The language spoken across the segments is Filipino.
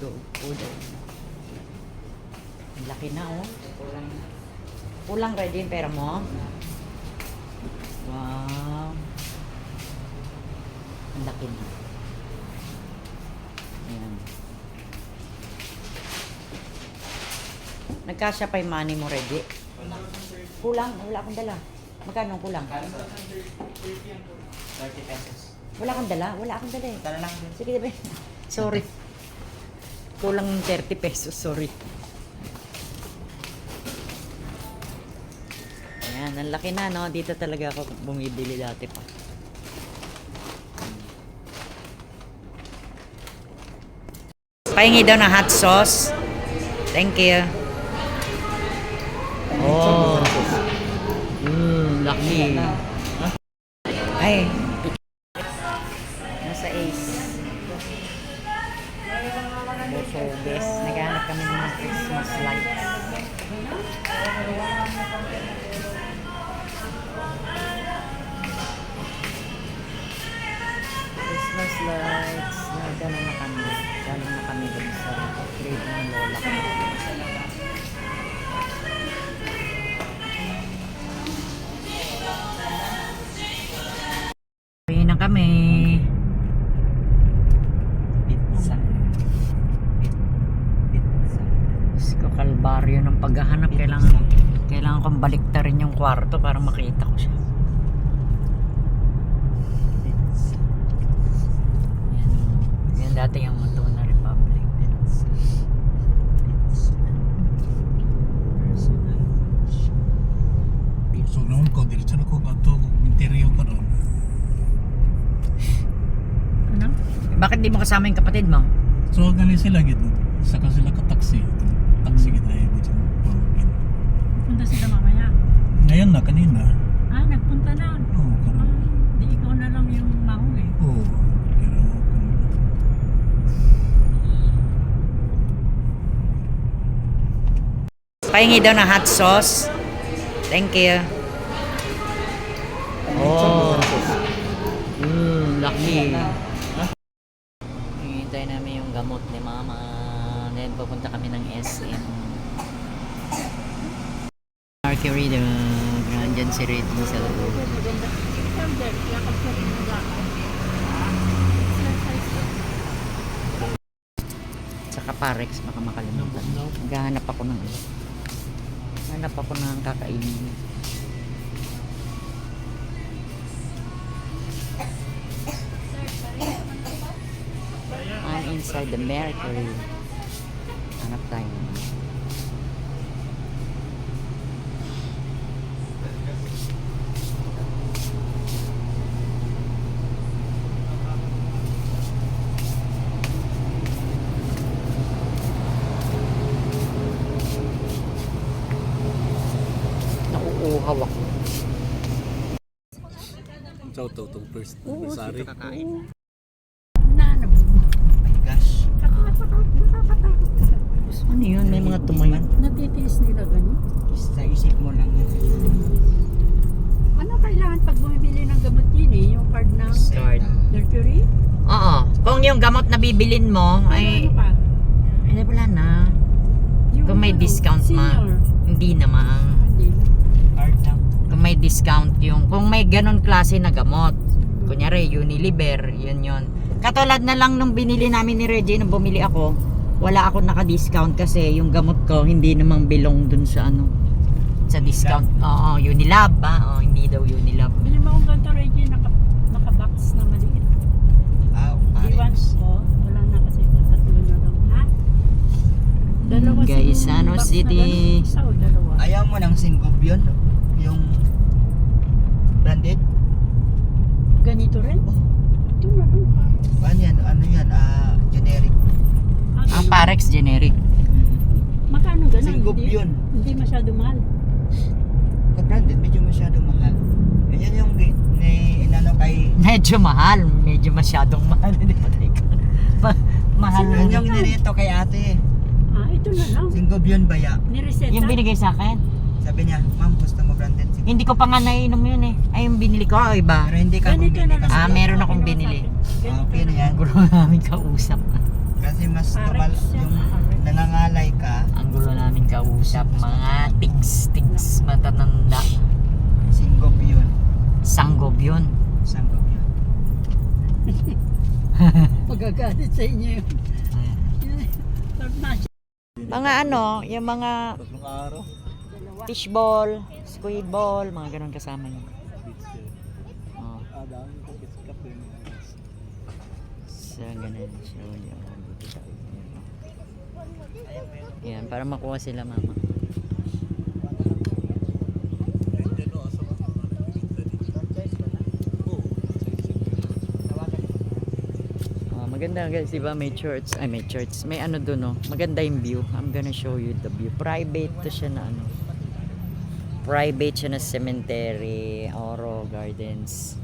Udo. Ang laki na oh. Kulang ready yung pera mo? Wow. Ang laki na. Ayan. Nagkasya pa yung money mo ready? Kulang? Wala akong dala. Magkano kulang? 30 pesos. Wala akong dala? Wala akong dala eh. Tara lang din. Sige, diba? Sorry. Kulang 30 pesos, sorry. Ayan, ang laki na, no? Dito talaga ako bumibili dati pa. Pahingi daw ng hot sauce. Thank you. Oh. Laki. Ay. Nasa Ace. Service. Naghahanap kami ng mga Christmas lights. Christmas lights. Nagano na kami. Galing na kami dun sa grade ng lola ko. Uwi na kami. Pizza. Diyos ko, kalbaryo ng paghahanap. Kailangan kong baliktarin yung kwarto para makita ko siya. Yan dati yung Matuna Republic. So noon ko, diretso na ko ato interior ka noon. Ano? Bakit di mo kasama yung kapatid mo? So gali sila gid. Saka sila ka taxi. Taxi gid na ibo dyan. Punta sila mamaya. Ngayon na kanina. Ah, nagpunta na. Oo, karon. Di ikaw na lang yung mahuli. Oo. Pero Pahingi daw ng hot sauce. Thank you. Oh. Laki. Hintay namin yung gamot ni Mama. Then pupunta kami ng SM. Mercury daw. Nandyan si Reddy sa loob. Saka Parex, baka makalimutan. Naghahanap ako ng kakainin. I'm inside the Mercury. Hanap tayo. Nauuhaw ako. so to first anniversary. Gosh. Nakakatakot ka. Ano yun? May mga tumayo. Natitiis nila ganun. Sa isip mo lang yun. Ano kailangan pag bumibili ng gamot yun eh? Yung card ng Card. Mercury? Oo. Kung yung gamot na bibilin mo, ay... Ano pa? Ay, wala na. Yung Kung may ano, discount senior. Hindi naman. Hindi. Card lang. Kung may discount yung... Kung may ganon klase na gamot. Kunyari, Unilever, yun. Katulad na lang nung binili namin ni Reggie nung bumili ako, wala ako naka-discount kasi yung gamot ko hindi namang belong dun sa ano, sa discount. Oo, Unilab ba? Oo, hindi daw Unilab. Bili mo akong ganito, Reggie, naka-box na maliit. Iwan ko, wala na kasi tatlo na lang. Ha? Dalawa Guys, siguro Ano box na City. ganun. Isa o dalawa? Ayaw mo ng Singob yun? Yung branded? Ganito rin? Ito na lang pa. Ano yan? Generic. Ang Parex generic. Magkano ganun? Singob Hindi- yun. Hindi masyado mahal. Branded, medyo masyado mahal. Yan yung inano kay... Medyo mahal, medyo masyadong mahal. Hindi pa mahal. Yan yung nirito kay ate. Ah, ito na lang. Singob yun baya. Nireseta. Yung binigay sa akin. Sabi niya, ma'am, gusto mo branded Singob? Hindi ko pa nga nainom yun eh. Ay, yung binili ko, iba. Pero hindi ka Ganito bumili na lang. kasi Ah, meron akong binili. okay na yan. Gulo namin kausap. kasi mas Parex siya. yung nangangalay ka, Ang gulo namin kausap, mga tigs matatanda. singgop yun. Sanggob yun. Sanggop yun. Magagalit sa inyo yun. Pag nasa Mga ano, yung mga Tatlong araw. dalawa. fishball, squid ball, mga ganun kasama yun. Oh. Dami ko kiskap yun. So, ganun siya. Yan, para makuha sila mama. Oh, maganda guys, diba? May church. Ay, may church. May ano dun, oh. Maganda yung view. I'm gonna show you the view. Private to siya na ano. Private siya na cemetery. Oro Gardens.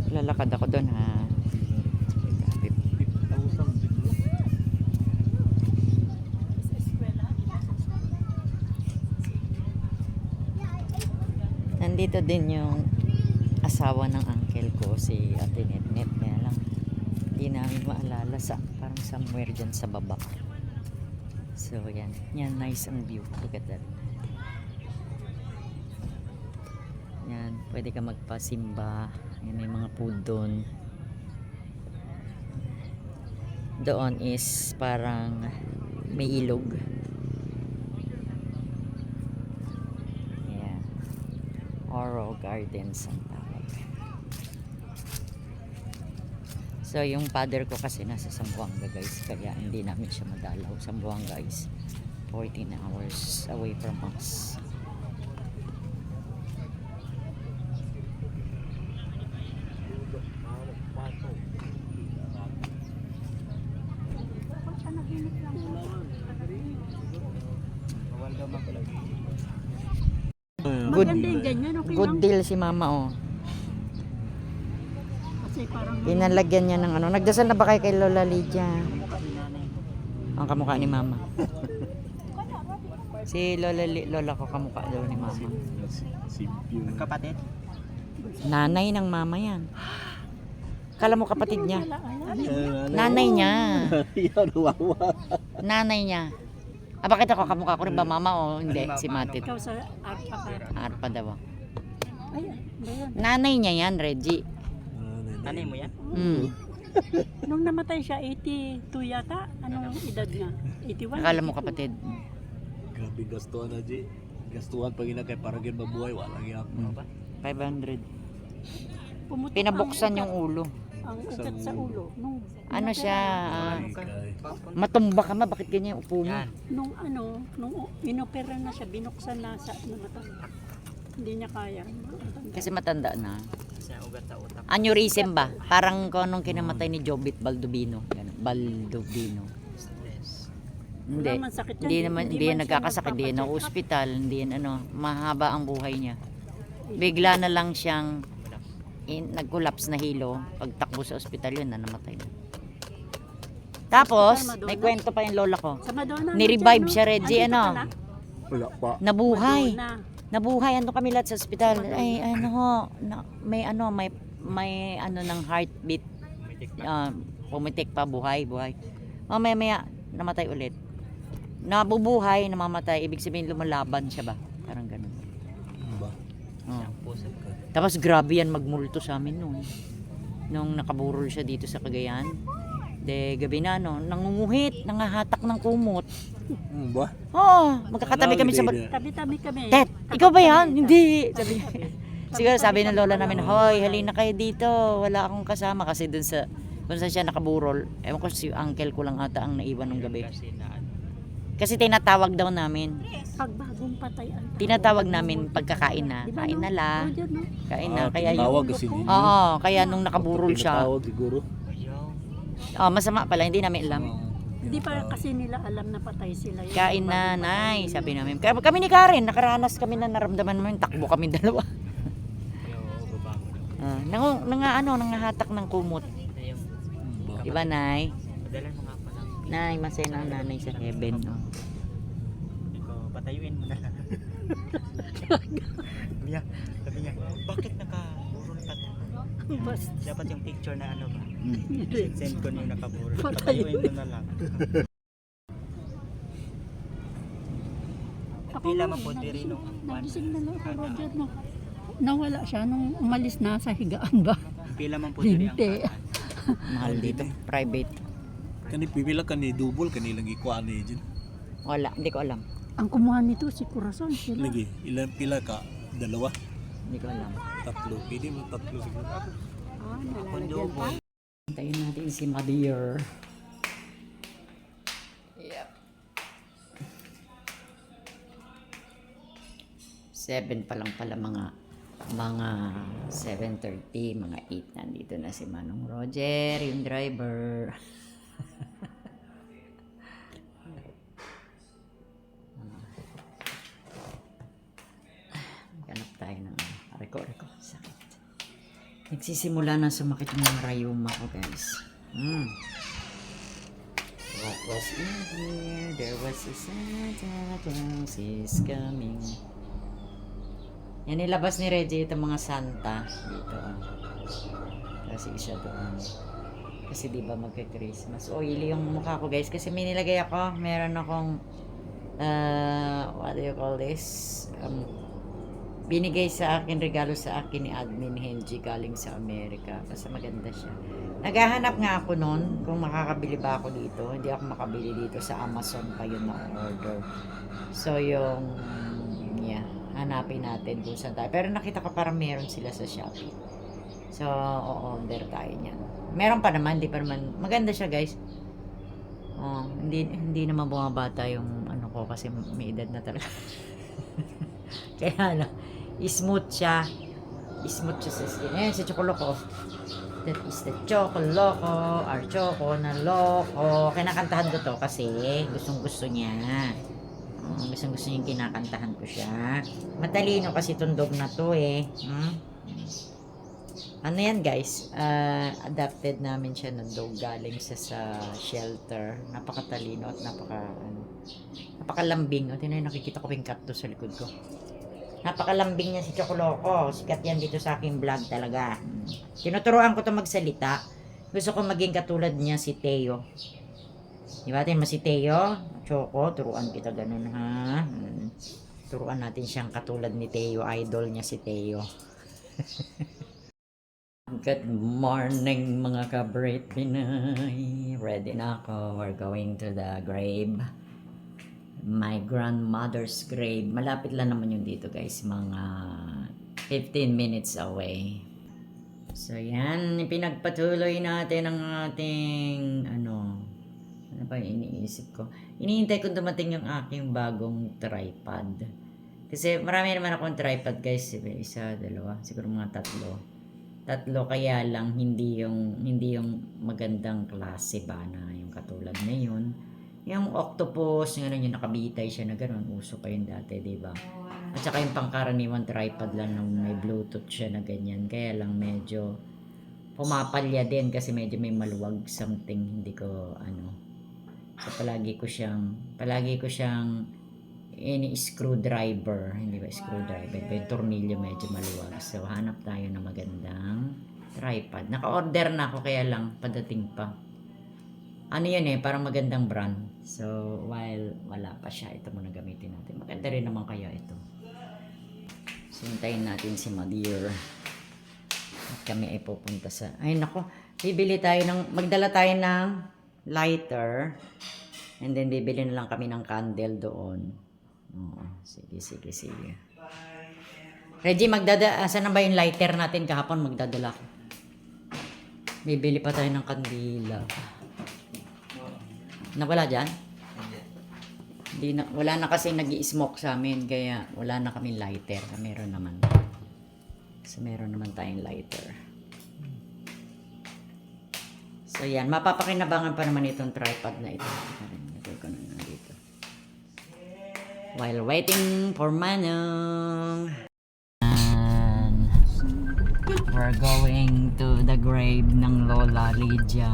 Lalakad ako doon ha. Grabe. 50,000 siguro. Sa eskwela. Nandito din yung asawa ng uncle ko, si Ate Netnet. Kaya lang, hindi namin maalala sa, parang somewhere dyan sa baba. So, yan. Yan, nice ang view. Look at that. Yan, pwede ka magpasimba. Yan, may mga food doon. Doon is parang may ilog. Yan. Oro Gardens ang tawag. So yung father ko kasi nasa Zamboanga guys, kaya hindi namin siya madalaw. Zamboanga is 14 hours away from us. Panaginip lang. Bawal daw magulagi. Maganda yung ganyan. Okay Good lang. deal si mama oh. Kasi parang Pinalagyan niya ng ano. Nagdasal na ba kayo kay Lola Lydia? Ang kamukha ni mama. Si Lola ko kamukha daw ni mama. Simpyo. Kapatid? Nanay ng mama yan. Kala mo kapatid niya? wala alam. Nanay niya. Yan, wawa. Nanay niya. Ah, bakit ako kamukha ko rin ba mama o hindi? Si Matit. Ikaw sa arpa ka. Arpa daw. Ay, ba yan? Nanay niya yan, Reggie. Nanay mo yan? Hmm. Nung namatay siya, 82 yata. Anong edad niya? 81? Akala mo kapatid. Grabe gastuhan na, G. Gastuhan pag ina kay parang yun mabuhay. Walang yak. 500. Pumutok Pinabuksan ang yung ulo. Ang ugat sa ulo. Nung, Ano siya? Kay. Matumba ka ma, bakit ganyan yung upo mo? nung ano, nung inopera na siya, binuksan na sa namatay. Hindi niya kaya. Kasi matanda na. Kasi ang ugat sa utak. Aneurysm ba? Parang kung anong kinamatay ni Jobit Baldovino. Ganun. Baldovino. Stress. Hindi. Wala man sakit yan. Hindi naman, Hindi hindi yan man siya nagkakasakit, hindi yan na nagpapacheck up. hospital, hindi yan ano, mahaba ang buhay niya. Bigla na lang siyang nag-collapse na hilo. Pagtakbo sa ospital yun na namatay na. Tapos, Madonna? may kwento pa yung lola ko. Sa Madonna. Ni-revive nandiyan, siya, Reggie, Andito ano? pala. Wala pa. Nabuhay. Madonna. Nabuhay, ano kami lahat sa ospital. Ay, ano ho, may ano, may ano ng heartbeat. Pumitik pa, buhay. Mamaya, namatay ulit. Nabubuhay, namamatay, ibig sabihin lumalaban siya ba? Parang ganun. Ba? Oh. Pusap ka. Tapos grabe yan magmulto sa amin noon. Nung nakaburol siya dito sa Cagayan. De gabi na no, nangunguhit, nangahatak ng kumot. Ba? Oo, magkakatabi kami sa Tabi-tabi kami. Tet, ikaw ba yan? Hindi. Sabi siguro sabi ng lola namin, "Hoy, halina kayo dito. Wala akong kasama kasi dun sa kung saan siya nakaburol. Ewan ko si uncle ko lang ata ang naiwan ng gabi. Kasi na Kasi tinatawag daw namin. Pag bagong patay ang tao. Tinatawag namin pagkakain na. Di ba, Kain no? na la. Oo, dyan, no? Kain na. Kaya Tawag yung... kasi ninyo. Oo, kaya nung nakaburol siya. Tawag siguro. Oh, masama pala, hindi namin alam. Hindi pa kasi nila alam na patay sila. Yun. Kain na, nay, sabi namin. Kami ni Karen, nakaranas kami na naramdaman namin, takbo kami dalawa. Nangahatak ng kumot. Ba? Diba, nay? Padala mo nga pala. Nanay, masaya na ang nanay sa heaven. No? Ikaw, patayuin mo na. Sabi niya, bakit nakaburol pa to? Basta. Dapat yung picture na ano ba? Mm. Send ko na yung nakaburol. Patayuin mo na lang. Pila man po diri nung nagising na lang ako, Roger, no. Nawala siya nung umalis na sa higaan ba? Pila man po diri ang Hindi. Mahal dito, private. Kani pipila kani double kani lang ikuan ni dyan. Wala, hindi ko alam. Ang kumuha nito si Corazon sila. Lagi ilan pila ka? Dalawa, Hindi ko alam. tatlo. Pwede mo tatlo siguro. Ah, nalalagyan pa. Hintayin natin si Madir. Yep. 7 pa lang pala mga 7:30, mga 8 nandito na si Manong Roger, yung driver. Ganap tayo ng reko, sakit. Nagsisimula na sumakit yung mga rayuma ko, guys. What was in here? There was a Santa Claus is coming. Yan nilabas ni Reggie itong mga Santa dito. Kasi isa doon. Kasi di ba magka-Christmas. Oily yung mukha ko, guys. Kasi may nilagay ako. Meron akong what do you call this? Binigay sa akin, regalo sa akin ni Admin Henji galing sa Amerika. Kasi maganda siya. Naghahanap nga ako noon kung makakabili ba ako dito. Hindi ako makabili dito, sa Amazon pa yun na-order. So yung hanapin natin kung saan tayo. Pero nakita ko parang meron sila sa Shopee. So, o-order tayo niyan. Meron pa naman, hindi pa naman. Maganda siya, guys. Hindi naman bumabata yung ano ko kasi may edad na talaga. Kaya smooth siya. Smooth siya sa skin. Ayan, si Chocoloko. That is the Chocoloko. Our Choco na Loco. Kinakantahan ko to kasi gustong gusto niya. Gusto niya yung kinakantahan ko siya. Matalino kasi itong dog na to eh. Ano yan, guys? Adopted namin siya ng dog galing siya sa shelter. Napakatalino at napakalambing. O, tinan, nakikita ko yung cat to sa likod ko. Napakalambing niya si Chocoloko. Sikat yan dito sa aking vlog talaga. Tinuturuan ko to magsalita. Gusto ko maging katulad niya si Teo. Di ba? Tingnan mo si Teo. Choco, turuan kita ganun ha. Turuan natin siyang katulad ni Teo. Idol niya si Teo. Good morning mga kabrit Pinay. Ready na ako. We're going to the grave. My grandmother's grave. Malapit lang naman yung dito, guys. Mga 15 minutes away. So yan, pinagpatuloy natin ang ating ano ba yung iniisip ko? Iniintay ko dumating yung aking bagong tripod. Kasi marami naman akong tripod, guys. Isa, dalawa, siguro mga tatlo, kaya lang hindi yung magandang klase ba na yung katulad na yun. Yung octopus, yung ano, yung nakabitay siya na gano'n, uso pa yun dati, diba? At saka yung pangkaraniwan tripod lang nung may bluetooth siya na ganyan, kaya lang medyo pumapalya din kasi medyo may maluwag something, hindi ko ano. So palagi ko siyang screwdriver, hindi ba screwdriver, yung tornilyo medyo maluwag. So hanap tayo ng magandang tripod. Naka-order na ako, kaya lang padating pa. Ano yun parang magandang brand. So while wala pa siya, ito muna gamitin natin. Maganda rin naman kaya ito. So hintayin natin si Madir. At kami ay pupunta sa, ay nako, magdala tayo ng lighter, and then bibili na lang kami ng candle doon. Sige. Reggie, saan na ba yung lighter natin kahapon? Magdadala ko. Bibili pa tayo ng kandila. Nawala dyan? Wala na kasi nag-i-smoke sa amin, kaya wala na kami lighter. Meron naman. So meron naman tayong lighter. So yan, mapapakinabangan pa naman itong tripod na ito. Ito ko na dito. While waiting for Manong. We're going to the grave ng Lola Lydia.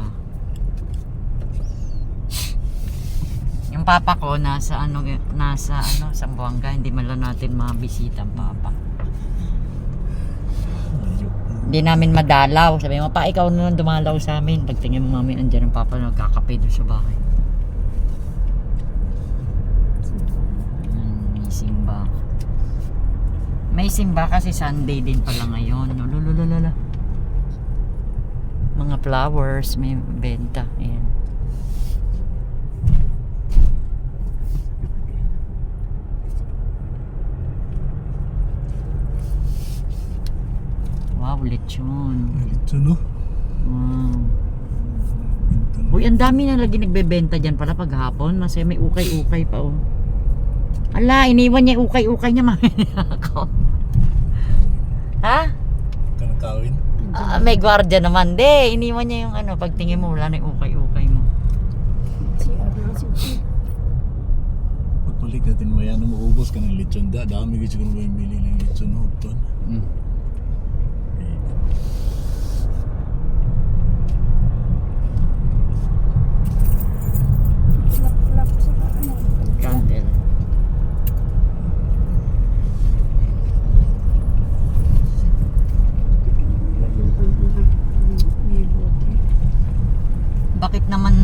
papa ko nasa Zamboanga, hindi man lang natin mabisita ang papa. Hindi namin madalaw. Sabi mo, pa ikaw na lang dumalaw sa amin. Pagtingin mo mami, andyan ang papa na nagkakape doon sa bahay. May simba. May simba kasi Sunday din pala ngayon. Lulululula. Mga flowers, may benta. Ayan. Wow, lechon. Ito no? Wow. Ito no? Uy, ang dami na lagi nagbebenta dyan pala paghapon. Masaya may ukay-ukay pa oh. Ala, iniwan niya yung ukay-ukay niya mamaya ako. Ha? Kanakawin? May gwardiya naman. De, iniwan niya yung pagtingin mo wala na yung ukay-ukay mo. Si Arnold. Pagpalik natin mo yan, maubos ka ng lechon da. Dami kasi kung may bili ng lechon no? Lap sa ano. Candle. May bote. Bakit naman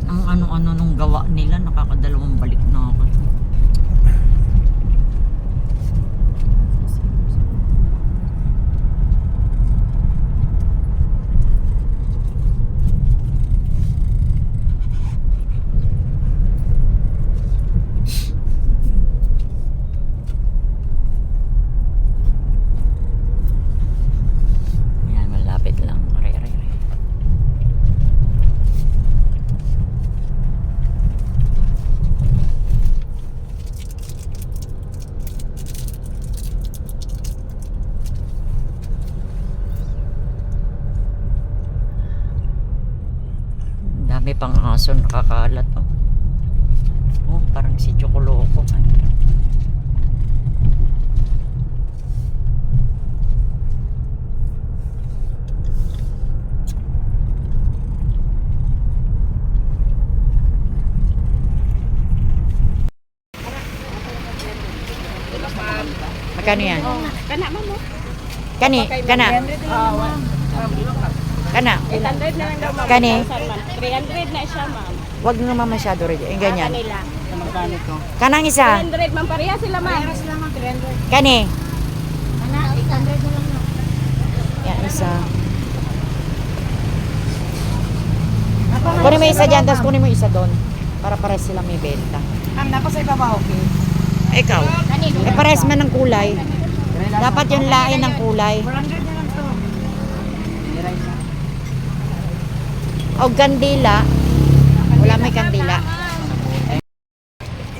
ang ano-ano nung gawa nila nakakadalawang balik na ako. Yan, malapit lang. Are. Dami pang aso nakakalat oh. Oh, parang si Chocoloko. Magkano yan? Kana mo mo. Kana. Kana. 800 na lang daw ma'am. Kani? 300 na siya ma'am. Wag naman masyado rin. Yung ganyan. Kanila. Magkano to? Kanang isa. 300 ma'am, pareha sila ma'am. Pareha sila ma'am, 300. Kani. Ana, 800 na lang ma'am. Yan, isa. Kunin mo isa dyan, tapos kunin mo isa doon. Para pares sila may benta. Ma'am, napa sa ibabaw, okay? Ikaw. Eh, pares man ng kulay. Dapat yung lain ng kulay. 400 na lang to. O kandila. Wala may kandila.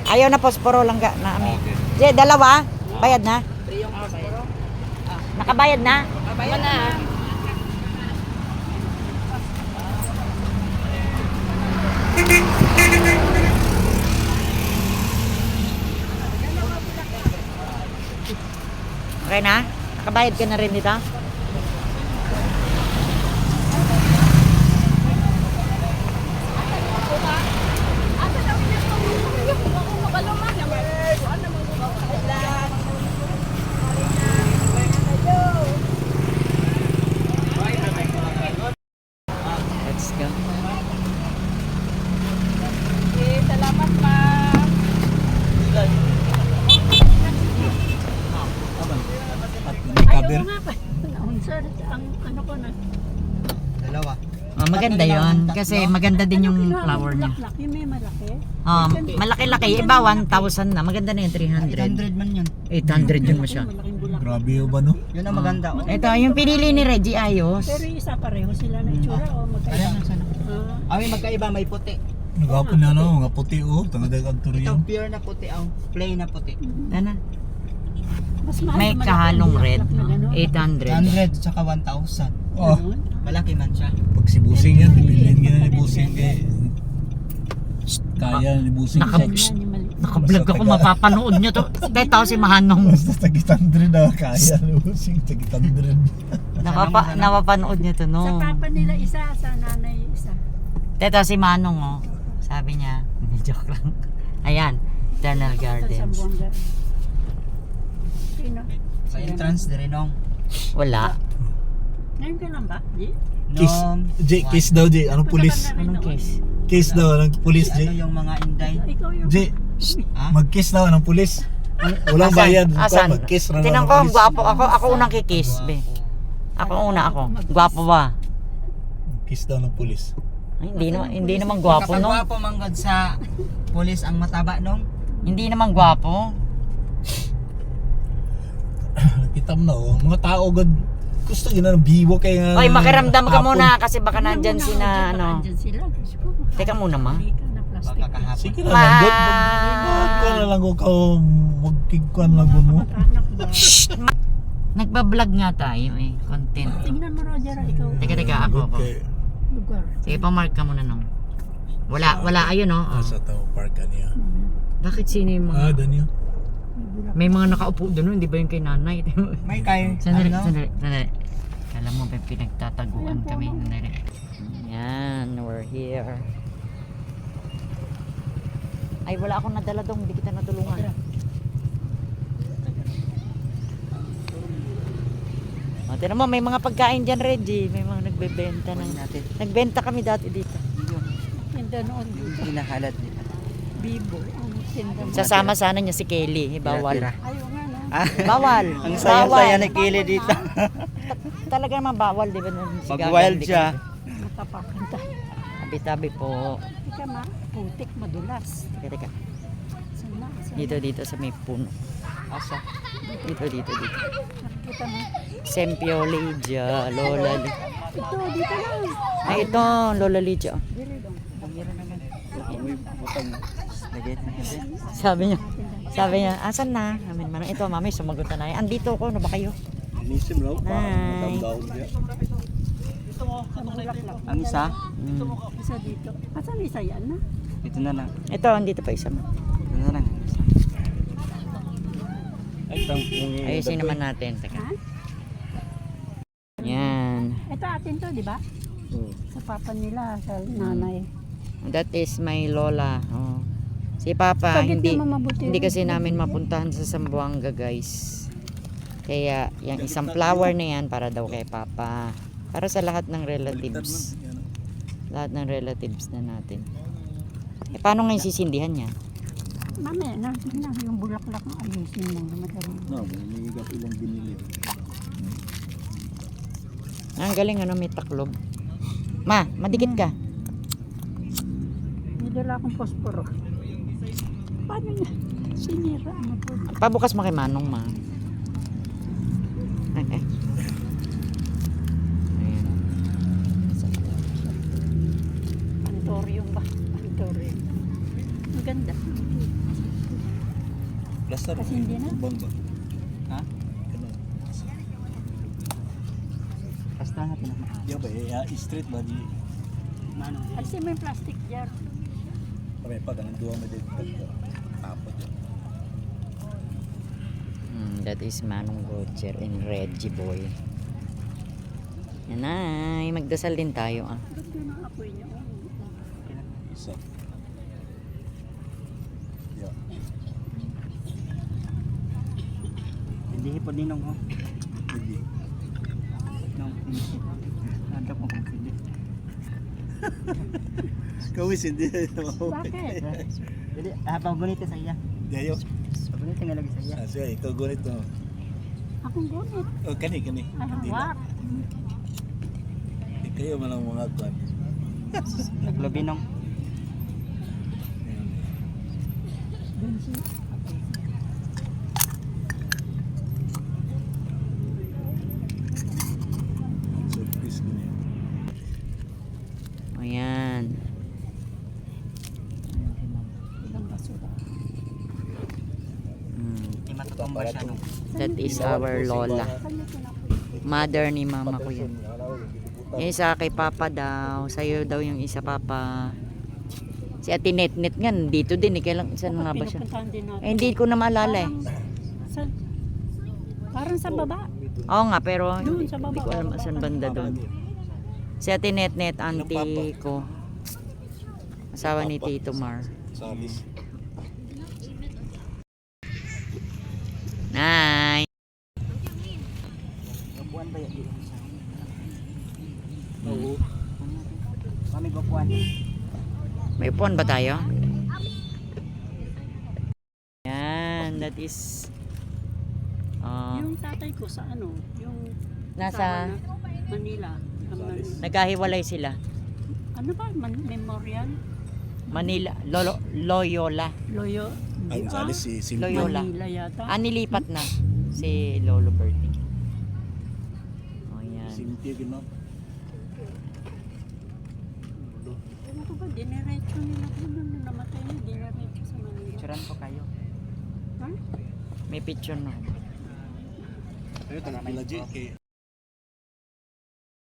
Ayaw na posporo lang ga na amin. Je, dalawa. Bayad na. Nakabayad na? Bayad na. Okay na? Nakabayad ka na rin dito? Let's go. Okay, salamat ma'am. Cover? Ayaw nga pa. Sir, ang ano ko na. Dalawa. Maganda yon kasi maganda din yung flower niya. Bulaklak, yung may malaki. Malaki-laki. Iba 1,000 na. Maganda na yung 300. 800 man yun. 800 yun mo siya. Malaking bulaklak. Grabe yun ba no? Yun ang maganda. Oh. Ito, yung pinili ni Reggie ayos. Pero yung isa pareho sila na itsura o magkaiba. Ayan, sana. Ay, magkaiba, may puti. Nagapon na no, mga puti oh. Tangadag ang Ito, turiyan. pure na puti. Ang plain na puti. Ano? Mas mahal May yung malaking kahalong red. bulaklak na gano'n. 800. 100 tsaka 1,000. Oh, Ganun. Malaki man siya. pag si Busing yan, bilhin ka na ni Busing kay... Kaya ni Busing Naka- siya. Yan yung mali. Nakablog ako, mapapanood nyo to. Tetaw si Manong. Basta tagit-100 na kaya ni Busing, tagit-100. Napapanood nyo to, Sa no? papa nila isa, sa nanay isa. Tetaw si Manong, oh. Sabi niya, hindi joke lang. Ayan, Eternal Sa Gardens. Sambuanga. Sino? Sa entrance dire nung. Wala. Ngayon ka lang ba? Di? Kiss. J, kiss daw J. Anong pulis? Anong case? Kiss daw ng pulis Ano J. yung mga inday? Ikaw yung... J, Ha? mag-kiss daw ng pulis. Walang Asan? bayad. Asan? Mag-kiss na lang Tinan ng ko, ang pulis. gwapo ako. Ako unang kikiss, be. Ako ako. Gwapo ba? Kiss daw ng pulis. Ay, hindi naman gwapo, no? Kapag gwapo manggod sa pulis ang mataba nung. Hindi naman gwapo. Nakita mo na oh. Mga tao god gusto yun na biwo kay nga. Oy, makiramdam ka hapon. muna kasi baka nandyan Tingnan mo sina, baka ano. andyan sila. Diyos ko, Teka muna, ma. Hindi ka na plastic. Baka kahapon. Sige na Ma- lang god. Magkikuan na lang ko ka magkikuan lang ko mo. Kamag-anak ba? Nagbablog nga tayo eh. Content. Tingnan mo Roger, ikaw. Teka, ako. Okay. Lugar. Sige, pa-mark ka muna nung. Wala, ayun oh. Asa tao park niya. Bakit sino yung mga... Danyo. May mga nakaupo doon, hindi ba yung kay nanay? May kay Sandali. Alam mo, may pinagtataguan kami. Sandali. Yan, we're here. Ay, wala akong nadala doon, hindi kita natulungan. O, tinan mo, may mga pagkain dyan, Reggie. May mga nagbebenta ng... natin. Nagbenta kami dati dito. Tinda noon dito. Hinahalat dito. Bibo. Ang tinda. Sasama sana niya si Kelly. Bawal. Tira. Ayaw nga no. Bawal. Ang saya-saya Bawal. ni Kili dito. Talaga naman bawal, di ba? Si Pag Gaga, wild hindi siya. Matapakan tayo. Tabi-tabi po. Ika ma, putik, madulas. Teka. Sana. Dito sa may puno. Asa? Dito. Nakikita mo. Sempio Lydia, Lola Lydia. Ito, dito lang. Ay, ito, Lola Lydia. oh. Dili dong. Butang. Lagay na. Sabi niya, asan na? Amin man. Ito, mami, sumagot na yan. Andito ako, ano ba kayo? Nisim raw pa. Hi. Down dia. Sa Bulaklak. Ang isa? Isa dito. Asan isa yan na? Dito na lang. Ito, andito pa isa mo. Dito na lang. Ay, Ayusin naman natin. Teka. Ha? Yan. Ito atin to, di ba? Sa papa nila, sa nanay. That is my Lola. Oh. Si Papa, Pagit hindi naman mabuti hindi yun. kasi namin mapuntahan sa Zamboanga, guys. Kaya, yung isang flower na yan para daw kay Papa. Para sa lahat ng relatives. Lahat ng relatives na natin. Eh, paano ngayon sisindihan niya? Mamaya na, yung bulaklak na ayusin mo. Madali. No, may ilang binili. Ang galing ano, may taklob. Ma, madikit ka. May dala akong posporo. Paano niya? Sinira na po. Pabukas mo kay Manong, ma. Ayan. Antorium ba? Antorium. Ang ganda. Plaster. Kasi hindi na. Bang ba? Ha? Basta na pinaka. Ya ba street ba di Manong. Kasi may plastic jar. kami pa ganang duwa mo dito. Tapos. That is Manong Roger and Reggie Boy. Yan ay, magdasal din tayo ah. Ba't yun ang apoy niya? Isa. Ya. Hindi hipod ninong ho. Hindi. Nung pinisip. Nanda ko kung hindi. Kawis hindi. Bakit? Jadi, habang gunito sa iya. Dayo. Habang gunito nga lagi sa iya. Siya ikaw gunit mo. Akong gunit. Oh, kani. Ay, Hindi na. hawak. Kayo man ang mga kwan. Naglobi nung. Surprise ko niya. Ayan. Ilang basura. Hindi matutumba siya nung. That is our Lola. Saan niyo pinapoy? Mother ni mama ko yun. Yung isa kay Papa daw. Sa'yo daw yung isa, Papa. Si Ate Net nga, dito din eh. Kailang, saan nga ba siya? Pinupuntahan din natin. Eh, hindi ko na maalala eh. Parang sa baba. Oo nga, pero Doon, sa baba. hindi ko alam saan banda doon. Si Ate Net, auntie ko. Asawa ni Tito Mar. Sabis. May upuan ba tayo? Yan, that is Yung tatay ko sa ano, yung nasa kasama na Manila. nagkahiwalay sila. Ano ba? Memorial? Manila, Loyola. Loyo? Ay, alis si Loyola. Manila yata. Nilipat na si Lolo Bertie. Oh, yan. Cynthia gino. Ano ko ba? Dinerecho nila kung nung namatay na. Dinerecho sa Manila. Picturean ko kayo. Ha? May picture no. Ayun, taga Pila G.